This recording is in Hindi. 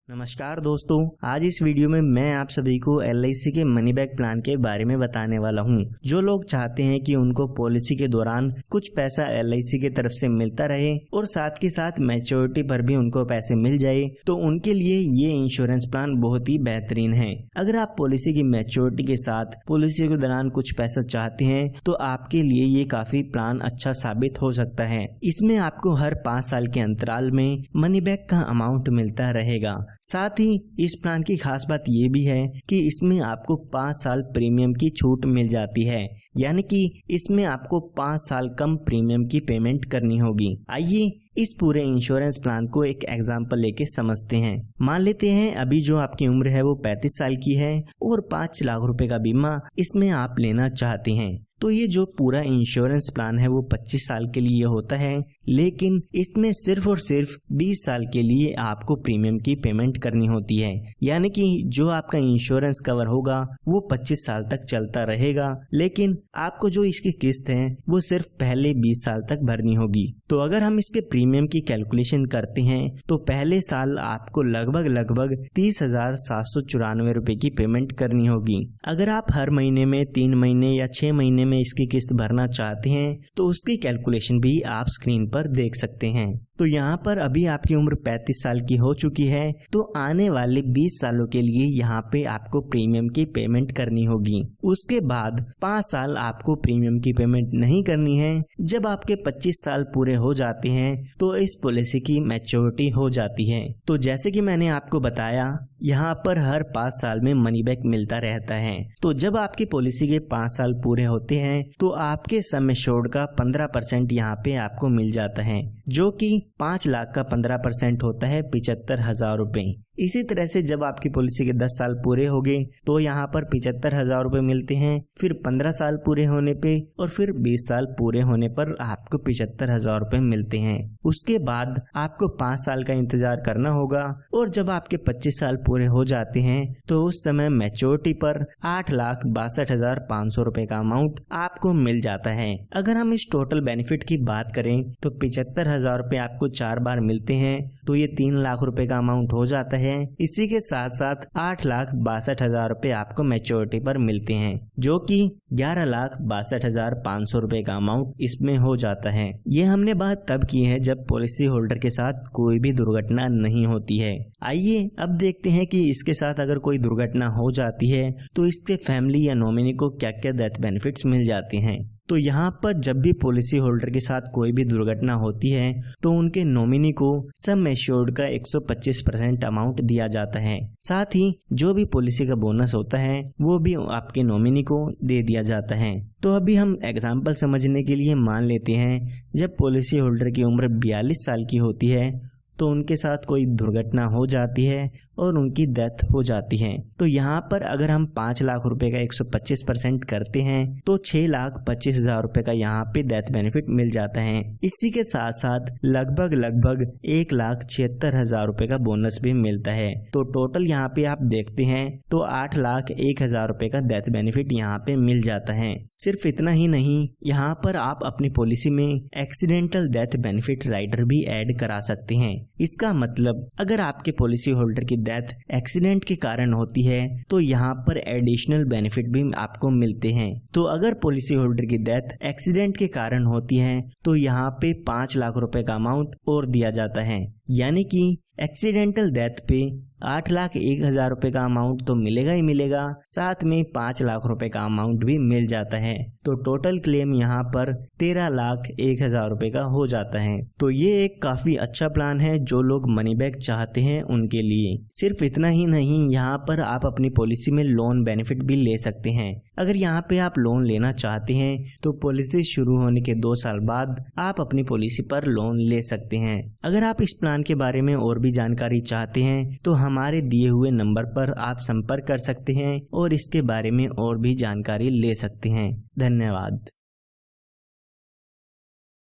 नमस्कार दोस्तों, आज इस वीडियो में मैं आप सभी को LIC के मनी बैक प्लान के बारे में बताने वाला हूं। जो लोग चाहते हैं कि उनको पॉलिसी के दौरान कुछ पैसा LIC की तरफ से मिलता रहे और साथ के साथ मैच्योरिटी पर भी उनको पैसे मिल जाए, तो उनके लिए ये इंश्योरेंस प्लान बहुत ही बेहतरीन है। अगर आप पॉलिसी की मैच्योरिटी के साथ पॉलिसी के दौरान कुछ पैसा चाहते हैं तो आपके लिए ये काफी प्लान अच्छा साबित हो सकता है। इसमें आपको हर 5 साल के अंतराल में मनी बैक का अमाउंट मिलता रहेगा। साथ ही इस प्लान की खास बात ये भी है कि इसमें आपको 5 साल प्रीमियम की छूट मिल जाती है, यानी कि इसमें आपको 5 साल कम प्रीमियम की पेमेंट करनी होगी। आइए इस पूरे इंश्योरेंस प्लान को एक एग्जांपल लेके समझते हैं। मान लेते हैं अभी जो आपकी उम्र है वो 35 साल की है और 5 लाख रुपए का बीमा इसमें आप लेना चाहते हैं। तो ये जो पूरा इंश्योरेंस प्लान है वो 25 साल के लिए होता है, लेकिन इसमें सिर्फ और सिर्फ 20 साल के लिए आपको प्रीमियम की पेमेंट करनी होती है। यानी कि जो आपका इंश्योरेंस कवर होगा वो 25 साल तक चलता रहेगा, लेकिन आपको जो इसकी किस्त है वो सिर्फ पहले 20 साल तक भरनी होगी। तो अगर हम इसके प्रीमियम की कैलकुलेशन करते हैं तो पहले साल आपको लगभग 30,794 रुपए की पेमेंट करनी होगी। अगर आप हर महीने में 3 महीने या 6 महीने में इसकी किस्त भरना चाहते हैं तो उसकी कैलकुलेशन भी आप स्क्रीन पर देख सकते हैं। तो यहाँ पर अभी आपकी उम्र 35 साल की हो चुकी है, तो आने वाले 20 सालों के लिए यहाँ पे आपको प्रीमियम की पेमेंट करनी होगी। उसके बाद 5 साल आपको प्रीमियम की पेमेंट नहीं करनी है। जब आपके 25 साल पूरे हो जाते हैं तो इस पॉलिसी की मैच्योरिटी हो जाती है। तो जैसे कि मैंने आपको बताया, यहाँ पर हर 5 साल में मनी बैक मिलता रहता है। तो जब आपकी पॉलिसी के 5 साल पूरे होते हैं तो आपके सम एश्योर्ड का 15% यहाँ पे आपको मिल जाता है, जो कि 5 लाख का 15% होता है 75,000 रुपए। इसी तरह से जब आपकी पॉलिसी के 10 साल पूरे हो गए तो यहाँ पर 75,000 रुपए मिलते हैं, फिर 15 साल पूरे होने पे और फिर 20 साल पूरे होने पर आपको 75,000 रुपए मिलते हैं। उसके बाद आपको 5 साल का इंतजार करना होगा और जब आपके 25 साल पूरे हो जाते हैं तो उस समय मैच्योरिटी पर 8,62,500 रुपए का अमाउंट आपको मिल जाता है। अगर हम इस टोटल बेनिफिट की बात करें तो 75,000 रुपए आपको 4 बार मिलते हैं, तो ये 3 लाख रुपए का अमाउंट हो जाता है। इसी के साथ साथ 8,62,000 रुपए आपको मैच्योरिटी पर मिलते हैं, जो कि 11,62,500 रुपए का अमाउंट इसमें हो जाता है। ये हमने बात तब की है जब पॉलिसी होल्डर के साथ कोई भी दुर्घटना नहीं होती है। आइए अब देखते हैं कि इसके साथ अगर कोई दुर्घटना हो जाती है तो इसके फैमिली या नॉमिनी को क्या क्या डेथ बेनिफिट्स मिल जाते हैं। तो यहाँ पर जब भी पॉलिसी होल्डर के साथ कोई भी दुर्घटना होती है तो उनके नॉमिनी को सम एश्योर्ड का 125% अमाउंट दिया जाता है। साथ ही जो भी पॉलिसी का बोनस होता है वो भी आपके नॉमिनी को दे दिया जाता है। तो अभी हम एग्जाम्पल समझने के लिए मान लेते हैं जब पॉलिसी होल्डर की उम्र 42 साल की होती है तो उनके साथ कोई दुर्घटना हो जाती है और उनकी डेथ हो जाती है। तो यहाँ पर अगर हम 5 लाख रुपए का 125% करते हैं तो 6,25,000 रुपए का यहाँ पे डेथ बेनिफिट मिल जाता है। इसी के साथ साथ लगभग 1,76,000 रुपए का बोनस भी मिलता है। तो टोटल यहाँ पे आप देखते हैं तो 8,01,000 रुपए का डेथ बेनिफिट यहाँ पे मिल जाता है। सिर्फ इतना ही नहीं, यहाँ पर आप अपनी पॉलिसी में एक्सीडेंटल डेथ बेनिफिट राइडर भी ऐड करा सकते हैं। इसका मतलब अगर आपके पॉलिसी होल्डर की डेथ एक्सीडेंट के कारण होती है तो यहाँ पर एडिशनल बेनिफिट भी आपको मिलते हैं। तो अगर पॉलिसी होल्डर की डेथ एक्सीडेंट के कारण होती है तो यहाँ पे 5 लाख रुपए का अमाउंट और दिया जाता है, यानी कि एक्सीडेंटल डेथ पे 8,01,000 रुपए का अमाउंट तो मिलेगा ही मिलेगा, साथ में 5 लाख रुपए का अमाउंट भी मिल जाता है। तो टोटल क्लेम यहाँ पर 13,01,000 रुपए का हो जाता है। तो ये एक काफी अच्छा प्लान है जो लोग मनी बैक चाहते हैं उनके लिए। सिर्फ इतना ही नहीं, यहाँ पर आप अपनी पॉलिसी में लोन बेनिफिट भी ले सकते हैं। अगर यहाँ पे आप लोन लेना चाहते हैं तो पॉलिसी शुरू होने के 2 साल बाद आप अपनी पॉलिसी पर लोन ले सकते हैं। अगर आप इस प्लान के बारे में और भी जानकारी चाहते हैं तो हमारे दिए हुए नंबर पर आप संपर्क कर सकते हैं और इसके बारे में और भी जानकारी ले सकते हैं। धन्यवाद।